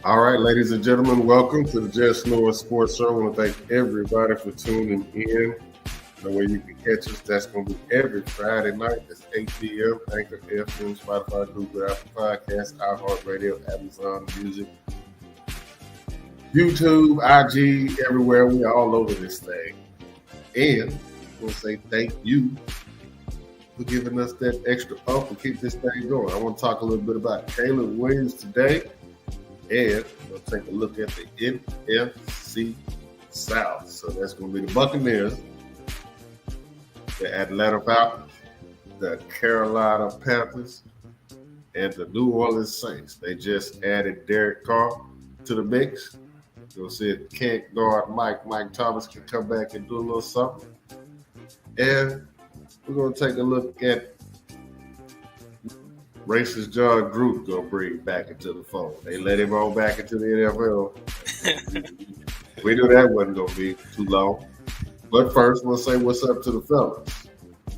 All right, ladies and gentlemen, welcome to the Just North Sports Show. I want to thank everybody for tuning in. The way you can catch us, that's going to be every Friday night. That's 8 p.m. Anchor FM, Spotify, Google, Apple Podcasts, iHeartRadio, Amazon Music, YouTube, IG, everywhere. We're all over this thing. And I want to say thank you for giving us that extra up and keep this thing going. I want to talk a little bit about Caleb Williams today. And we'll take a look at the Nfc South. So that's going to be the Buccaneers, the Atlanta Falcons, the Carolina Panthers, and the New Orleans Saints. They just added Derek Carr to the mix. You'll see if can't guard Mike Thomas can come back and do a little something. And we're going to take a look at racist John Groot going to bring back into the fold. They let him on back into the NFL. We knew that wasn't going to be too long. But first, we'll say what's up to the fellas.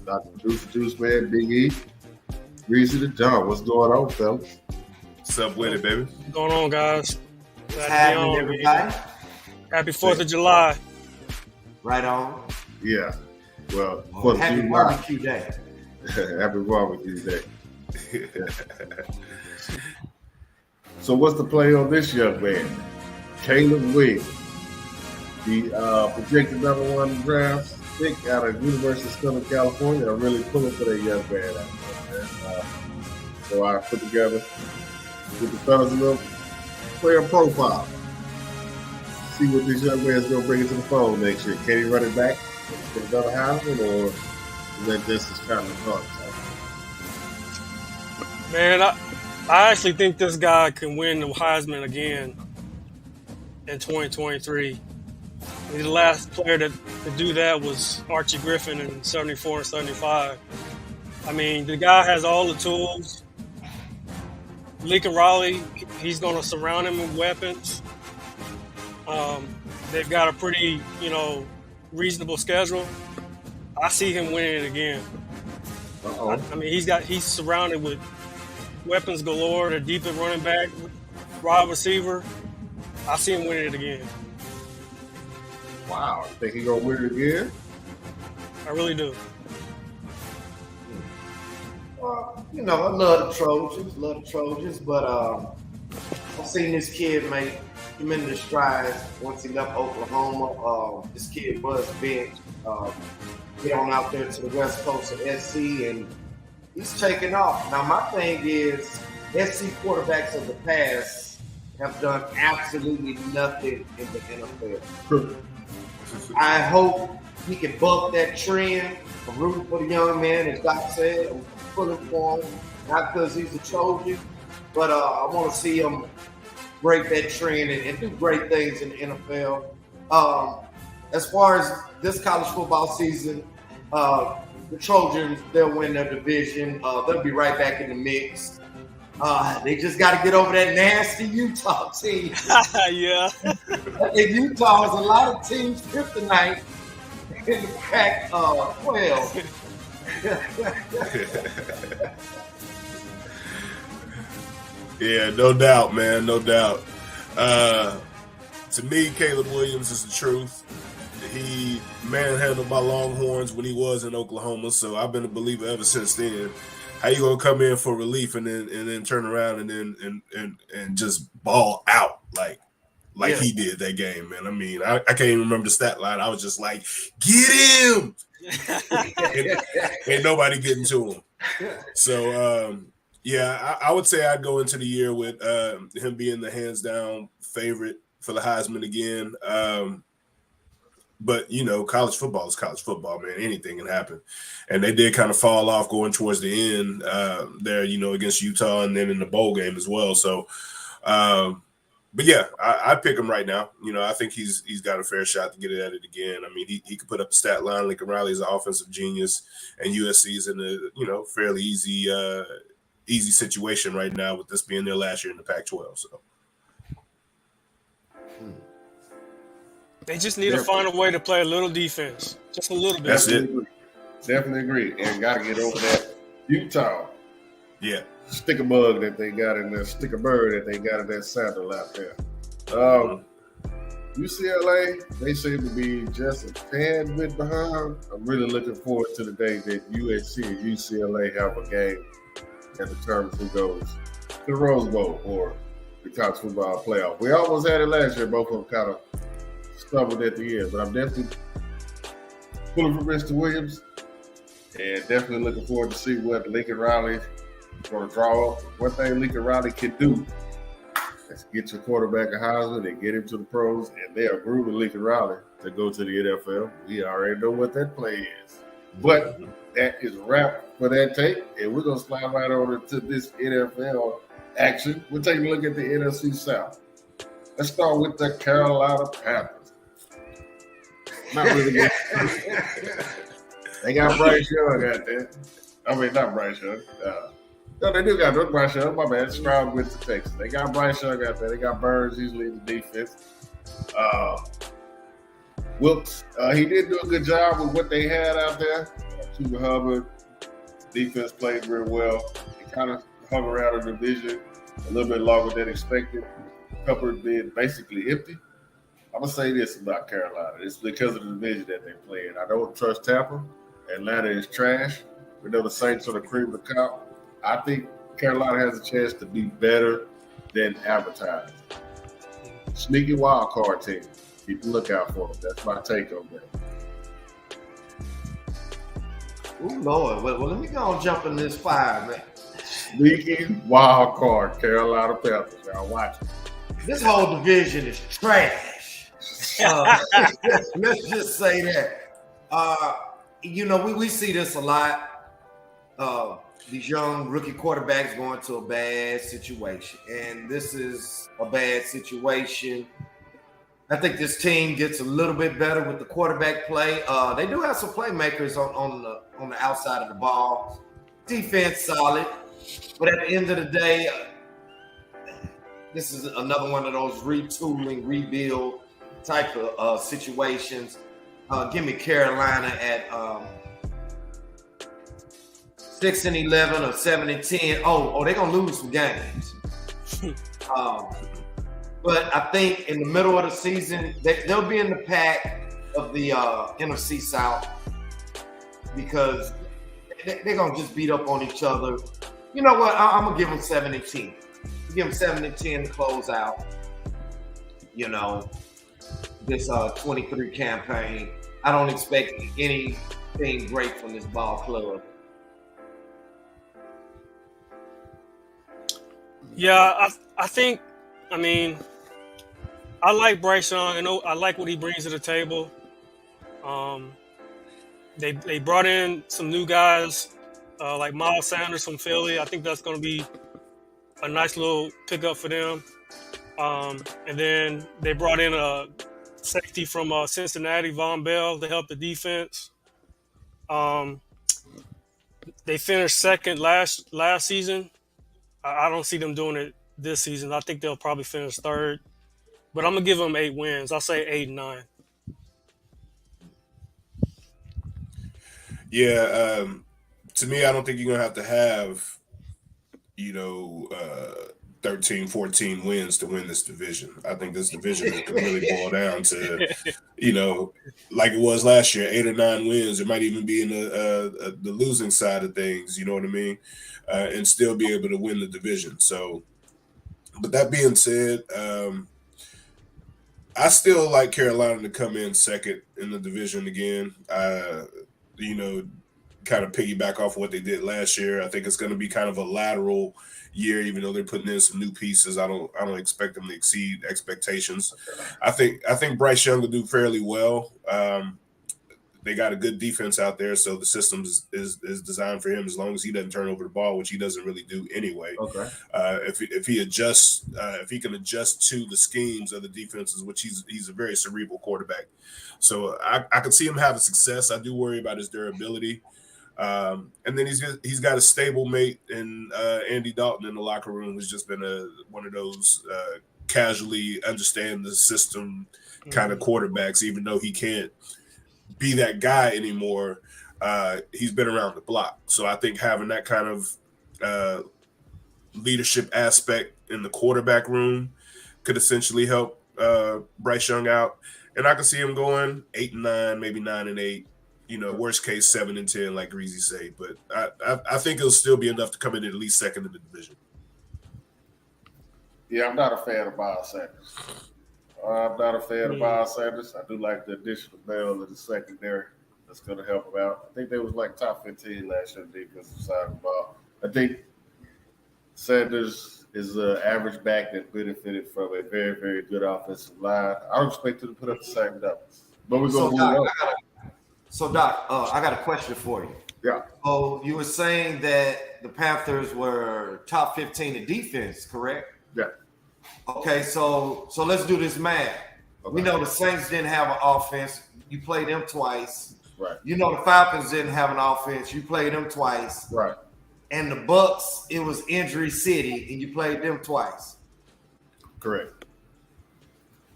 Dr. Producer Juice Man, Big E, Greasy the John. What's going on, fellas? What's up with it, baby? What's going on, guys? What's happening, everybody? Happy 4th of July. Right on. Yeah. Well, Happy Barbecue Day. Happy Barbecue Day. So what's the play on this young man? Caleb Williams, the projected number 1 draft pick out of University of Southern California. I'm really pulling for that young man out there. So I put together with the fellas a little player profile. See what this young man's going to bring into the fold next year. Can he run it back with another Heisman, or let this is kind of hard? Man, I actually think this guy can win the Heisman again in 2023. The last player to do that was Archie Griffin in 74 and 75. I mean, the guy has all the tools. Lincoln Riley, he's going to surround him with weapons. They've got a pretty, reasonable schedule. I see him winning it again. I mean, he's surrounded with weapons galore, the deepest running back, wide receiver. I see him winning it again. Wow. Think he's going to win it again? I really do. Well, I love the Trojans, but I've seen this kid make tremendous strides once he left Oklahoma. This kid was big. Get on out there to the west coast of SC, and he's taking off. Now, my thing is, SC quarterbacks of the past have done absolutely nothing in the NFL. I hope he can buck that trend. I'm rooting for the young man, as Doc said. I'm pulling for him, not because he's a Trojan, but I want to see him break that trend and do great things in the NFL. As far as this college football season, the Trojans, they'll win their division. They'll be right back in the mix. They just got to get over that nasty Utah team. Yeah. In Utah, there's a lot of teams kryptonite in the Pac-12. Yeah, no doubt, man, no doubt. To me, Caleb Williams is the truth. He manhandled my Longhorns when he was in Oklahoma, so I've been a believer ever since then. How you gonna come in for relief and then turn around and just ball out like he did that game, man? I mean, I can't even remember the stat line. I was just like, get him, and nobody getting to him. So I would say I'd go into the year with him being the hands down favorite for the Heisman again. But, college football is college football, man. Anything can happen. And they did kind of fall off going towards the end there, against Utah and then in the bowl game as well. So, but yeah, I pick him right now. I think he's got a fair shot to get it at it again. I mean, he could put up a stat line. Lincoln Riley's an offensive genius, and USC's in a, fairly easy situation right now with this being their last year in the Pac-12. So. They just need to find a way to play a little defense, just a little bit. That's it. Definitely agree. And got to get over that Utah Yeah. sticker bug that they got in there, sticker bird that they got in that sandal out there. UCLA, they seem to be just a tad bit behind. I'm really looking forward to the day that USC and UCLA have a game that determines who goes to the Rose Bowl or the college football playoff. We almost had it last year. Both of them kind of stumbled at the end, but I'm definitely pulling for Mr. Williams and definitely looking forward to see what Lincoln Riley is going to draw up. One thing Lincoln Riley can do is get your quarterback a Heisman and get him to the pros, and they are grooming Lincoln Riley to go to the NFL. We already know what that play is. But that is a wrap for that tape, and we're going to slide right over to this NFL action. We'll take a look at the NFC South. Let's start with the Carolina Panthers. Not really good. They got Bryce Young out there. I mean, not Bryce Young. No, they do got Bryce Young. My bad. Stroud went to Texas. They got Bryce Young out there. They got Burns. He's leading the defense. Wilkes, he did do a good job with what they had out there. Chuba Hubbard, defense played very well. He kind of hung around in the division a little bit longer than expected. Hubbard being basically empty. I'm going to say this about Carolina. It's because of the division that they play in. I don't trust Tampa. Atlanta is trash. We know the Saints are the cream of the crop. I think Carolina has a chance to be better than advertised. Sneaky wild card team. Keep a lookout for them. That's my take on that. Oh, Lord. Well, let me go and jump in this fire, man. Sneaky wild card, Carolina Panthers. Y'all watch it. This whole division is trash. Let's just say that. We see this a lot. These young rookie quarterbacks going to a bad situation. And this is a bad situation. I think this team gets a little bit better with the quarterback play. They do have some playmakers on the outside of the ball. Defense solid. But at the end of the day, this is another one of those retooling, rebuild type of situations. Give me Carolina at 6-11 or 7-10. Oh, they're gonna lose some games. But I think in the middle of the season, they'll be in the pack of the NFC South because they're gonna just beat up on each other. You know what? I'm gonna give them 7-10. Give them 7-10 to close out. This 23 campaign. I don't expect anything great from this ball club. Yeah, I like Bryce Young. I like what he brings to the table. They brought in some new guys like Miles Sanders from Philly. I think that's going to be a nice little pickup for them. And then they brought in a safety from Cincinnati, Von Bell, to help the defense. They finished second last season. I don't see them doing it this season. I think they'll probably finish third. But I'm going to give them 8 wins. I'll say 8-9. Yeah, to me, I don't think you're going to have 13, 14 wins to win this division. I think this division can really boil down to, like it was last year, 8 or 9 wins. It might even be in the losing side of things, you know what I mean? And still be able to win the division. So, but that being said, I still like Carolina to come in second in the division again. Kind of piggyback off what they did last year. I think it's going to be kind of a lateral year, even though they're putting in some new pieces. I don't expect them to exceed expectations. I think Bryce Young will do fairly well. They got a good defense out there, so the system is designed for him as long as he doesn't turn over the ball, which he doesn't really do anyway. Okay. If he adjusts, if he can adjust to the schemes of the defenses, which he's a very cerebral quarterback, so I can see him having success. I do worry about his durability, and then he's got a stable mate in Andy Dalton in the locker room, who's just been one of those casually understand the system kind of quarterbacks, even though he can't be that guy anymore. He's been around the block. So I think having that kind of leadership aspect in the quarterback room could essentially help Bryce Young out. And I can see him going 8-9, maybe 9-8. Worst case 7-10, like Greasy say. But I think it'll still be enough to come in at least second in the division. Yeah, I'm not a fan of Miles Sanders. I'm not a fan of Miles Sanders. I do like the addition of Bell in the secondary. That's going to help him out. I think they was like top 15 last year, defensive side of the ball. I think Sanders is an average back that benefited from a very, very good offensive line. I don't expect him to put up the same numbers. But we're going to move on. So, Doc, I got a question for you. Yeah. So you were saying that the Panthers were top 15 in defense, correct? Yeah. Okay, so let's do this math. Okay. We know the Saints didn't have an offense. You played them twice. Right. You know the Falcons didn't have an offense. You played them twice. Right. And the Bucks, it was injury city, and you played them twice. Correct.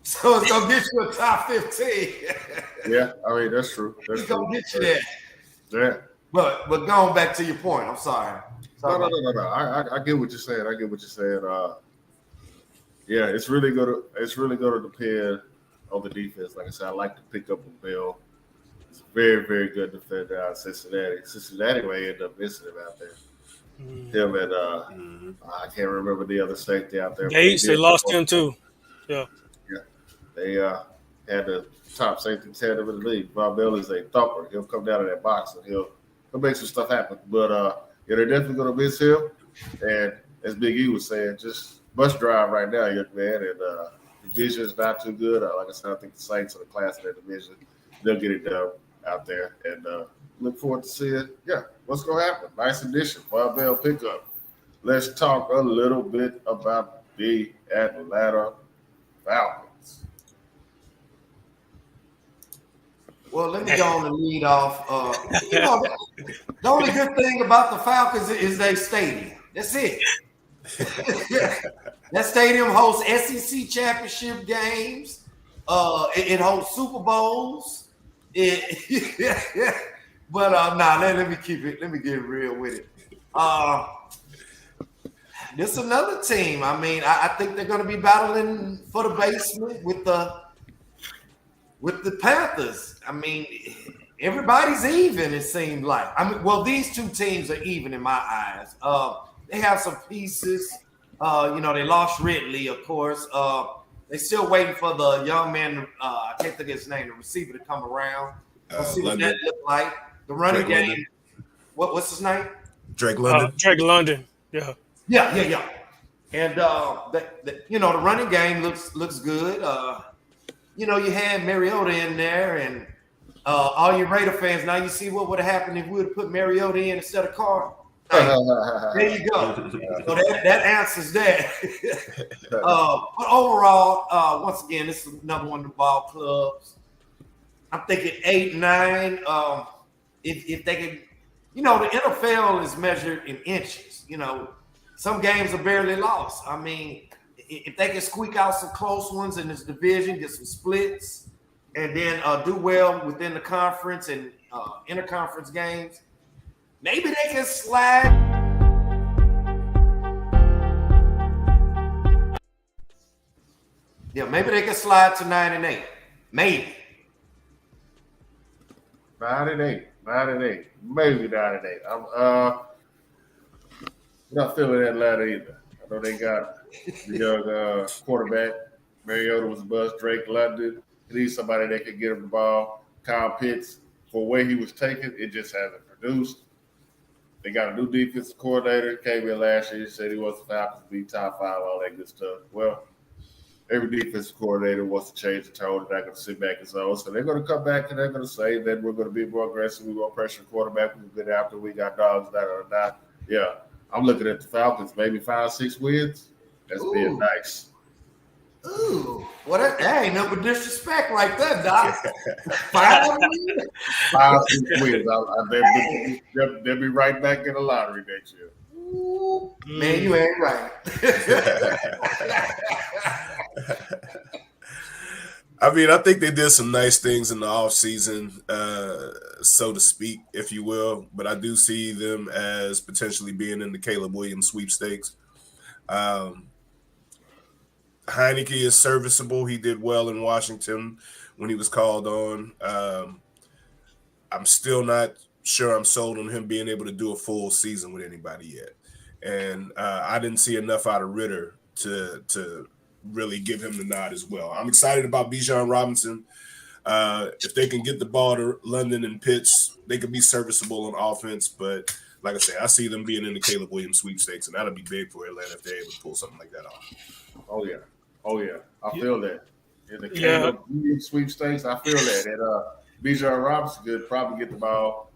So it's gonna get you a top 15. Yeah, I mean that's true. That's it's gonna get you there. Yeah. But going back to your point, I'm sorry. No. I get what you're saying. Yeah, it's really gonna depend on the defense. Like I said, I like to pick up a Bell. It's a very, very good defender out of Cincinnati. Cincinnati may end up missing him out there. Him and I can't remember the other safety out there. Gates, they lost him too. Yeah. Yeah. They had the top safety tandem in the league. Bob Bell is a thumper. He'll come down to that box and he'll make some stuff happen. But yeah, they're definitely gonna miss him. And as Big E was saying, just must drive right now, young man. And the division is not too good. Like I said, I think the Saints are the class of that division. They'll get it done out there. And look forward to seeing, what's going to happen. Nice addition. Bob Bell pickup. Let's talk a little bit about the Atlanta Falcons. Well, let me go on and lead off. The only good thing about the Falcons is their stadium. That's it. That stadium hosts SEC championship games. It hosts Super Bowls. But let me keep it. Let me get real with it. This is another team. I mean, I think they're going to be battling for the basement with the Panthers. I mean, everybody's even. It seemed like. I mean, well, these two teams are even in my eyes. They have some pieces. They lost Ridley, of course. They're still waiting for the young man. I can't think of his name. The receiver to come around. Let's see what that looks like. The running Drake game. London. What's his name? Drake London. Drake London. Yeah. And the running game looks good. You had Mariota in there, and all you Raider fans. Now you see what would have happened if we would have put Mariota in instead of Carr. There you go. So that answers that. But overall, once again, this is another one of the ball clubs. I'm thinking 8-9. If they can, the NFL is measured in inches. Some games are barely lost. I mean, if they can squeak out some close ones in this division, get some splits, and then do well within the conference and interconference games, maybe they can slide. Yeah, maybe they can slide to 9-8. Maybe. 9-8, maybe 9-8. I'm not feeling Atlanta either. I know they got the young quarterback. Mariota was a bust. Drake London. They need somebody that can get him the ball. Kyle Pitts, for where he was taken, it just hasn't produced. They got a new defensive coordinator. Came in last year. He said he wants the Falcons to be top 5, all that good stuff. Well, every defensive coordinator wants to change the tone. They're not going to sit back and so. So they're going to come back and they're going to say that we're going to be more aggressive. We're going to pressure the quarterback. We're good after we got dogs that are not. Yeah, I'm looking at the Falcons, maybe 5-6 wins. That's being nice. Ooh, well, that ain't no disrespect like that, Doc. 5-6 wins. They'll be right back in the lottery next year. Ooh, man, you ain't right. I mean, I think they did some nice things in the offseason, so to speak, if you will. But I do see them as potentially being in the Caleb Williams sweepstakes. Heineke is serviceable. He did well in Washington when he was called on. I'm still not sure I'm sold on him being able to do a full season with anybody yet. And I didn't see enough out of Ritter to really give him the nod as well. I'm excited about Bijan Robinson. If they can get the ball to London and Pitts, they could be serviceable on offense. But like I said, I see them being in the Caleb Williams sweepstakes, and that'll be big for Atlanta if they're able to pull something like that off. Oh yeah. I feel that. In the Caleb Williams sweepstakes, I feel that. And Bijan Robinson could probably get the ball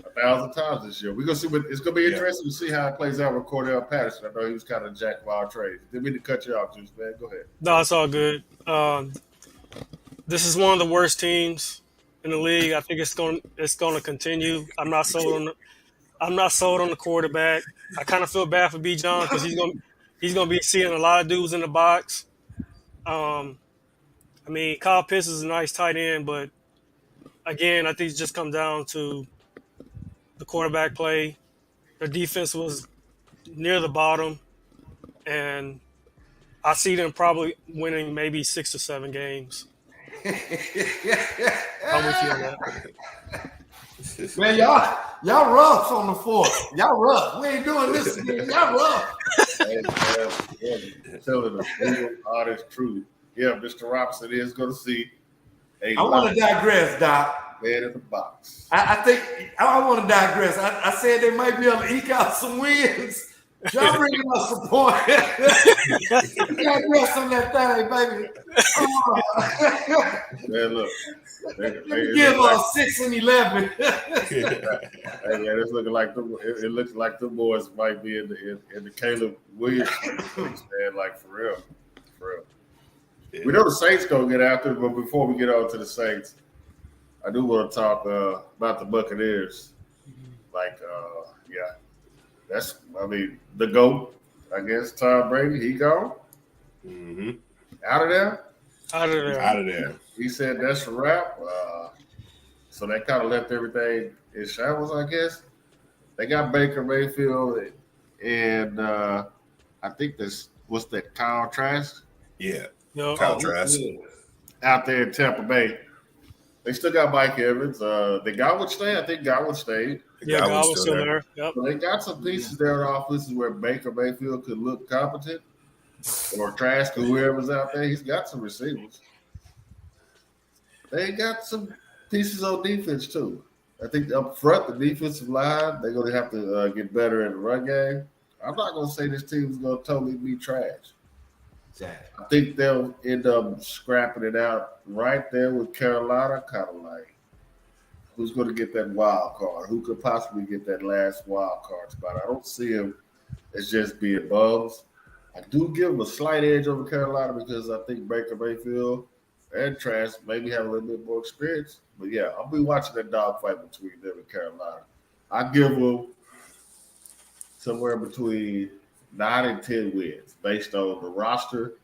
1,000 times this year. We're gonna see it's gonna be interesting to see how it plays out with Cordell Patterson. I know he was kind of jack of all trades. Didn't mean to cut you off, Juice, man. Go ahead. No, it's all good. This is one of the worst teams in the league. I think it's going to continue. I'm not sold on the quarterback. I kind of feel bad for Bijan because he's going to be seeing a lot of dudes in the box. I mean, Kyle Pitts is a nice tight end, but again, I think it just comes down to the quarterback play. Their defense was near the bottom, and I see them probably winning maybe 6 or 7 games. I'm with you on that. Man, y'all rough on the fourth. Y'all rough. We ain't doing this again. Y'all rough. Telling the honest truth. Yeah, Mr. Robinson is going to see. I want to digress, Doc. Man in the box. I think I want to digress. I said they might be able to eke out some wins. Y'all bringing us some points. Digress on that thing, baby. Man, look. Give us 6 and 11. Hey, man, it's looking like it looks like the boys might be in the Caleb Williams man, like for real. Yeah. We know the Saints gonna get after it, but before we get on to the Saints, I do want to talk about the Buccaneers. Like, the GOAT, I guess, Tom Brady, he gone. Mm-hmm. Out of there. He said that's a wrap. So that kind of left everything in shambles, I guess. They got Baker Mayfield and I think what's that, Kyle Trask? Yeah. No. Kyle Trask. Out there in Tampa Bay. They still got Mike Evans. They got what stayed. I think Godwin stayed. Yeah, Godwin's still there. Yep. So they got some pieces there in offenses where Baker Mayfield could look competent, or Trask or whoever's out there. He's got some receivers. They got some pieces on defense too. I think up front, the defensive line, they're going to have to get better in the run game. I'm not going to say this team is going to totally be trash. Exactly. I think they'll end up scrapping it out right there with Carolina, kind of like who's going to get that wild card? Who could possibly get that last wild card spot? I don't see him as just being bums. I do give him a slight edge over Carolina because I think Baker Mayfield and Trask maybe have a little bit more experience. But, yeah, I'll be watching that dogfight between them and Carolina. I give them somewhere between 9 and 10 wins based on the roster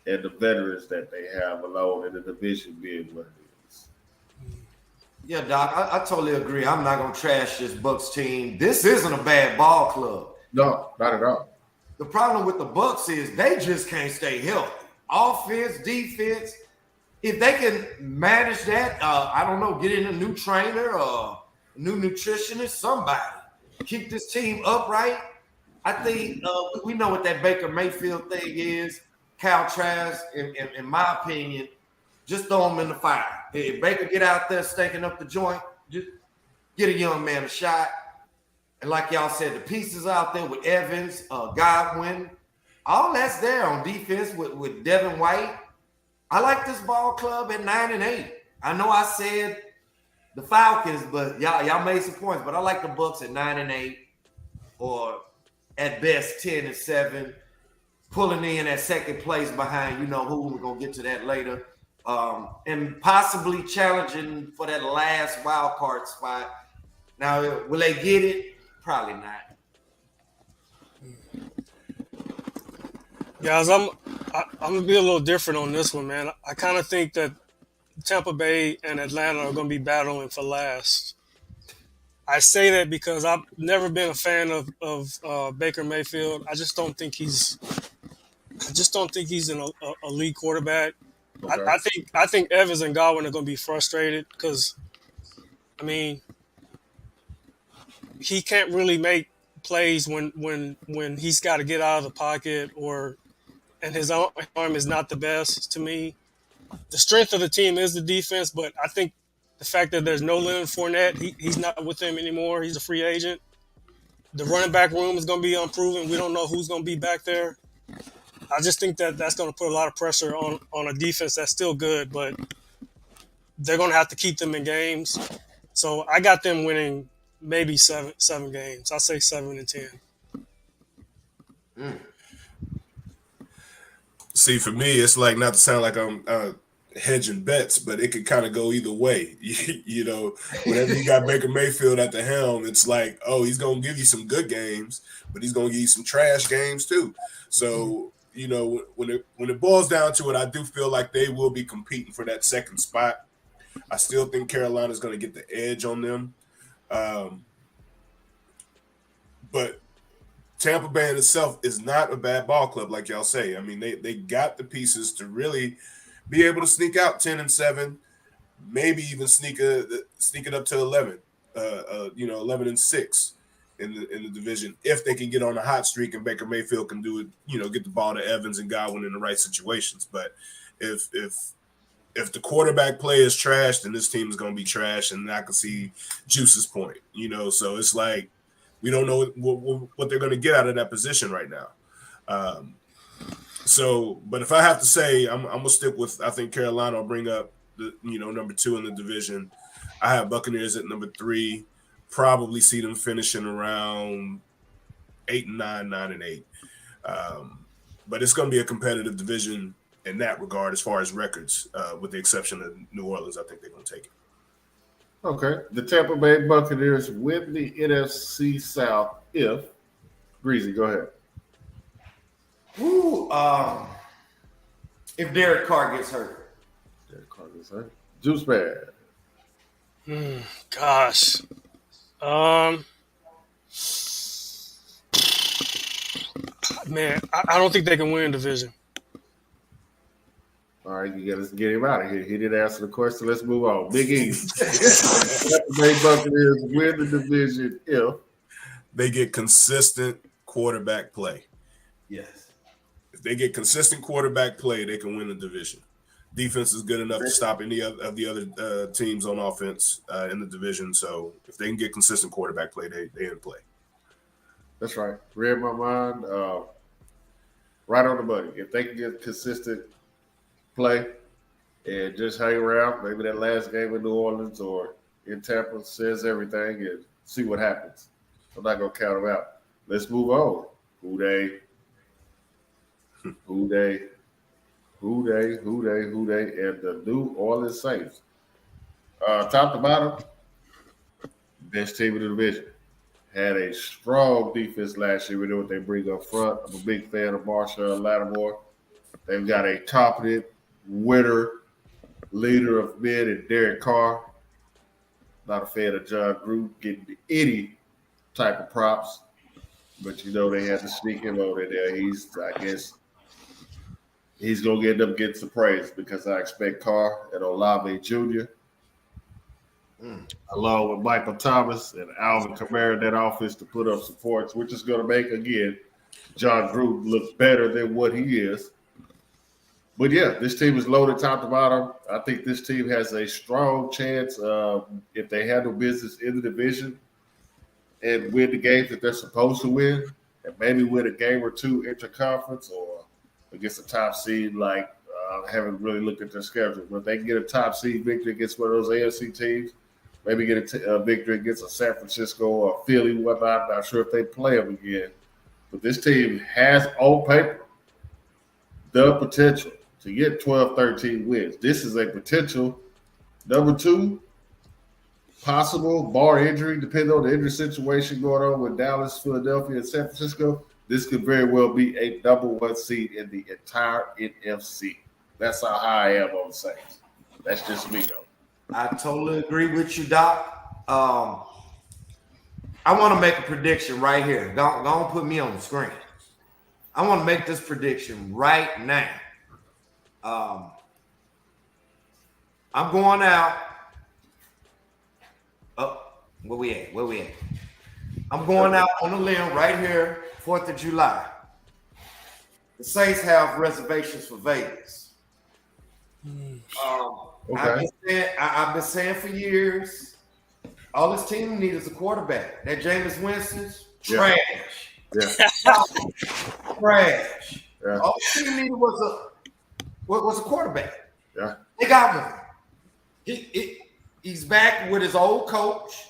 and the veterans that they have alone in the division being what it is. Yeah, Doc, I totally agree. I'm not going to trash this Bucs team. This isn't a bad ball club. No, not at all. The problem with the Bucs is they just can't stay healthy. Offense, defense. If they can manage that, I don't know, get in a new trainer or a new nutritionist, somebody. Keep this team upright. I think we know what that Baker Mayfield thing is. Kyle Trask, in my opinion, just throw him in the fire. If Baker get out there stinking up the joint, just get a young man a shot. And like y'all said, the pieces out there with Evans, Godwin, all that's there on defense with Devin White. I like this ball club at 9 and 8. I know I said the Falcons, but y'all made some points. But I like the Bucs at 9 and 8, or at best 10 and 7, pulling in at second place behind who. We're gonna get to that later, and possibly challenging for that last wild card spot. Now, will they get it? Probably not. Guys, I'm gonna be a little different on this one, man. I kind of think that Tampa Bay and Atlanta are going to be battling for last. I say that because I've never been a fan of Baker Mayfield. I just don't think he's an elite quarterback. Okay. I think Evans and Godwin are going to be frustrated because, I mean, he can't really make plays when he's got to get out of the pocket and his arm is not the best to me. The strength of the team is the defense, but I think the fact that there's no Leonard Fournette, he's not with them anymore. He's a free agent. The running back room is going to be unproven. We don't know who's going to be back there. I just think that that's going to put a lot of pressure on a defense that's still good, but they're going to have to keep them in games. So I got them winning maybe seven games. I'll say 7-10. See, for me, it's like, not to sound like I'm hedging bets, but it could kind of go either way. You know, whenever you got Baker Mayfield at the helm, it's like, oh, he's going to give you some good games, but he's going to give you some trash games too. So, you know, when it boils down to it, I do feel like they will be competing for that second spot. I still think Carolina's going to get the edge on them. But Tampa Bay in itself is not a bad ball club, like y'all say. I mean, they got the pieces to really be able to sneak out 10-7, maybe even sneak it up to 11, 11-6 in the division if they can get on a hot streak and Baker Mayfield can do it. You know, get the ball to Evans and Godwin in the right situations. But if the quarterback play is trash, then this team is going to be trash, and I can see Juice's point. You know, so it's like, we don't know what they're going to get out of that position right now. But if I have to say, I'm going to stick with, I think Carolina will bring up number 2 in the division. I have Buccaneers at number 3. Probably see them finishing around 8-9, 9-8. But it's going to be a competitive division in that regard as far as records, with the exception of New Orleans. I think they're going to take it. Okay. The Tampa Bay Buccaneers win the NFC South if Breezy, go ahead. Woo, if Derek Carr gets hurt. Derek Carr gets hurt. Juice Bad. Gosh. Man, I don't think they can win division. All right, you got to get him out of here. He didn't answer the question. Let's move on. Big East. Tampa Bay Buccaneers win the division if they get consistent quarterback play. Yes. If they get consistent quarterback play, they can win the division. Defense is good enough to stop any of the other teams on offense in the division. So if they can get consistent quarterback play, they in play. That's right. Read my mind. Right on the money. If they can get consistent play and just hang around, maybe that last game in New Orleans or in Tampa says everything and see what happens. I'm not going to count them out. Let's move on. Who they, and the New Orleans Saints. Top to bottom, best team in the division. Had a strong defense last year. We know what they bring up front. I'm a big fan of Marshall Lattimore. They've got a competent winner, leader of men in Derek Carr. Not a fan of John Gruden getting any type of props, but they had to sneak him over there. I guess he's going to end up getting some praise because I expect Carr and Olave Jr., along with Michael Thomas and Alvin Kamara, that offense to put up some points, which is going to make, again, John Gruden look better than what he is. But, yeah, this team is loaded top to bottom. I think this team has a strong chance if they handle business in the division and win the games that they're supposed to win, and maybe win a game or two interconference or against a top seed. Like, I haven't really looked at their schedule, but they can get a top seed victory against one of those AFC teams, maybe get a victory against a San Francisco or Philly, whatnot. I'm not sure if they play them again. But this team has, on paper, the potential to get 12, 13 wins. This is a potential number 2, possible, bar injury, depending on the injury situation going on with Dallas, Philadelphia, and San Francisco. This could very well be a number 1 seed in the entire NFC. That's how high I am on the Saints. That's just me, though. I totally agree with you, Doc. I want to make a prediction right here. Don't put me on the screen. I want to make this prediction right now. I'm going out. Oh, where we at? I'm going out on a limb right here, 4th of July. The Saints have reservations for Vegas. Okay. I've been saying for years, all this team needs is a quarterback. That Jameis Winston's trash. Yeah. Trash. Yeah. All the team needed was a quarterback. Yeah. They got one. He's back with his old coach.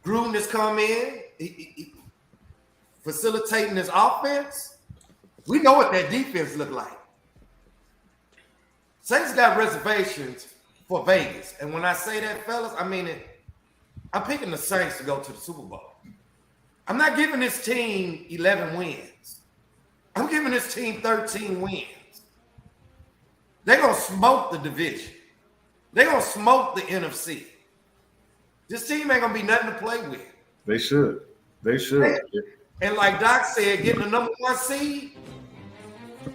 Gruden has come in, he facilitating his offense. We know what that defense look like. Saints got reservations for Vegas. And when I say that, fellas, I mean it. I'm picking the Saints to go to the Super Bowl. I'm not giving this team 11 wins. I'm giving this team 13 wins. They're going to smoke the division. They're going to smoke the NFC. This team ain't going to be nothing to play with. They should. And like Doc said, getting the number 1 seed,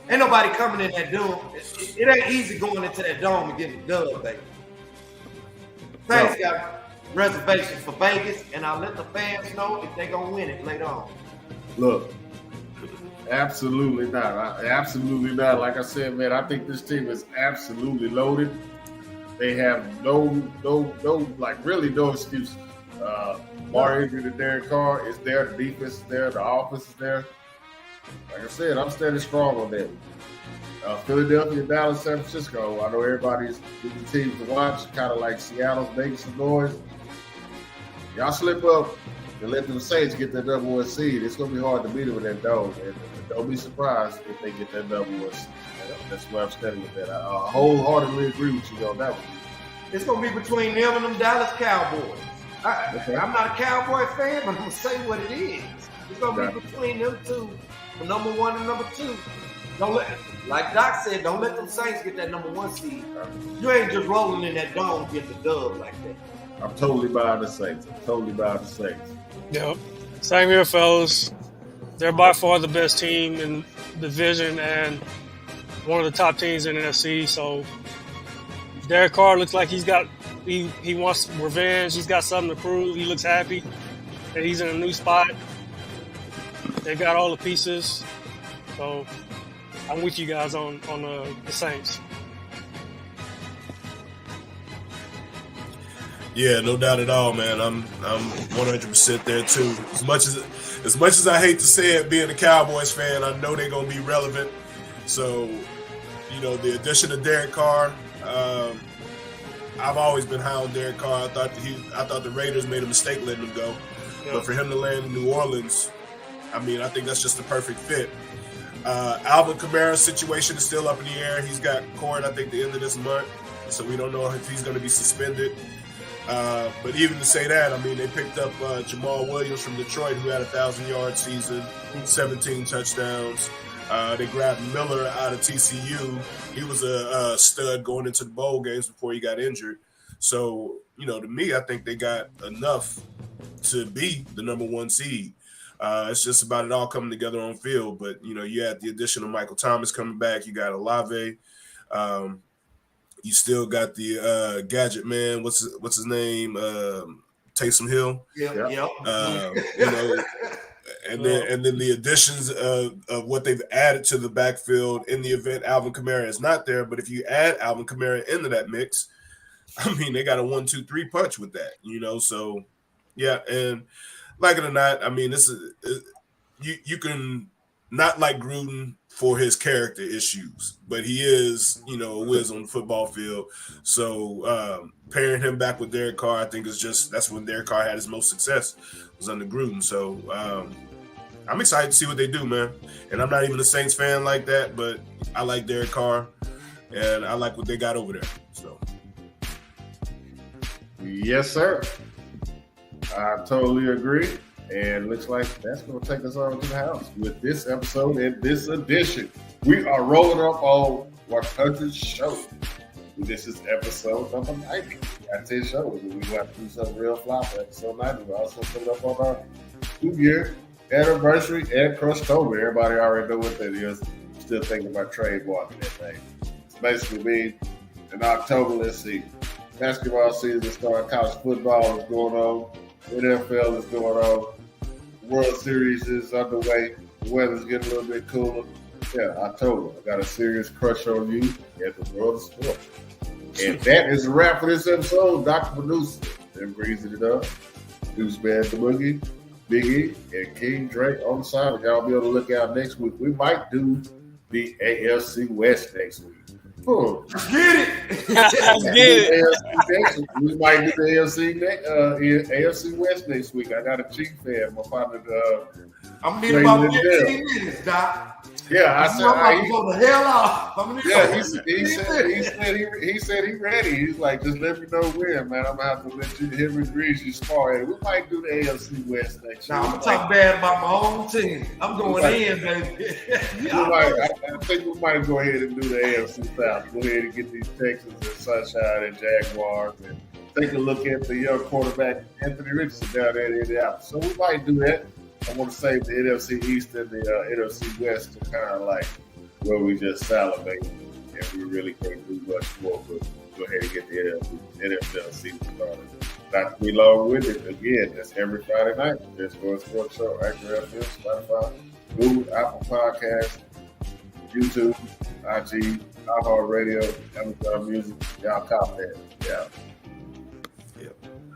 ain't nobody coming in that dome. It ain't easy going into that dome and getting the dub, baby. Saints got reservations for Vegas, and I'll let the fans know if they're going to win it later on. Look, absolutely not. Absolutely not. Like I said, man, I think this team is absolutely loaded. They have really no excuses. Bar injury to Derek Carr is there. The defense is there. The offense is there. Like I said, I'm standing strong on that. Philadelphia, Dallas, San Francisco. I know everybody's with the teams to watch, kind of like Seattle's making some noise. Y'all slip up and let them Saints get that number 1 seed. It's going to be hard to beat them with that dome. And don't be surprised if they get that number 1 seed. That's where I'm standing with that. I wholeheartedly agree with you on that one. It's going to be between them and them Dallas Cowboys. I'm not a Cowboy fan, but I'm going to say what it is. It's going to be between them two, for number 1 and number 2. Like Doc said, don't let them Saints get that number 1 seed. You ain't just rolling in that dome get the dub like that. I'm totally buying the Saints. Yep. Same here, fellas. They're by far the best team in the division and one of the top teams in the NFC. So Derek Carr looks like he wants revenge. He's got something to prove. He looks happy that he's in a new spot. They've got all the pieces. So I'm with you guys on the Saints. Yeah, no doubt at all, man. I'm 100% there too. As much as I hate to say it, being a Cowboys fan, I know they're gonna be relevant. So, the addition of Derek Carr, I've always been high on Derek Carr. I thought the Raiders made a mistake letting him go, but for him to land in New Orleans, I think that's just the perfect fit. Alvin Kamara's situation is still up in the air. He's got court, I think, the end of this month, so we don't know if he's going to be suspended. But even to say that, they picked up Jamal Williams from Detroit, who had a 1,000-yard season, 17 touchdowns. They grabbed Miller out of TCU. He was a stud going into the bowl games before he got injured. So, to me, I think they got enough to be the number 1 seed. It's just about it all coming together on field. But, you had the addition of Michael Thomas coming back. You got Olave. You still got the gadget man. What's his name? Taysom Hill. Yeah. And then the additions of what they've added to the backfield in the event Alvin Kamara is not there. But if you add Alvin Kamara into that mix, they got a 1-2-3 punch with that. So yeah. And like it or not, this is you can not like Gruden for his character issues, but he is, a whiz on the football field. So pairing him back with Derek Carr, I think that's when Derek Carr had his most success, was under Gruden. So I'm excited to see what they do, man. And I'm not even a Saints fan like that, but I like Derek Carr, and I like what they got over there. So yes, sir. I totally agree. And looks like that's going to take us on to the house with this episode and this edition. We are rolling up on Hunter's show. This is episode number 90. Got 10 shows. We got to do something real fly for episode 90. We also put it up on our 2-year anniversary and Crushtober. Everybody already know what that is. Still thinking about trademarking that thing. It's basically mean in October, let's see. Basketball season started, college football is going on, NFL is going on, World Series is underway, the weather's getting a little bit cooler. Yeah, October. I got a serious crush on you at the world of sport. And that is a wrap for this episode. Dr. Producer, then breezing it up. Deuce Man the Boogie, Biggie, and King Drake on the side. Y'all be on the lookout next week. We might do the AFC West next week. Let's get it. Let's get it. We might do the AFC West next week. I got a Chief fan. My partner. I'm going to need about 15 minutes, Doc. Yeah, I said, I'm going to go the hell off. He said he ready. He's like, just let me know when, man. I'm going to have to let him and Greasy spar. We might do the AFC West next year. I'm going to talk bad about my own team. I'm going in, baby. I think we might go ahead and do the AFC South. Go ahead and get these Texans and Sunshine and Jaguars and take a look at the young quarterback, Anthony Richardson, down there in Indianapolis. So we might do that. I want to save the NFC East and the NFC West to kind of like where we just salivate and we really can't do much more, but go ahead and get the NFL season started. Not to be long with it, again, that's every Friday night. There's Going Sports Show, Anchor FM, Spotify, Google, Apple Podcasts, YouTube, IG, iHeartRadio, Amazon Music. Y'all cop that. Yeah.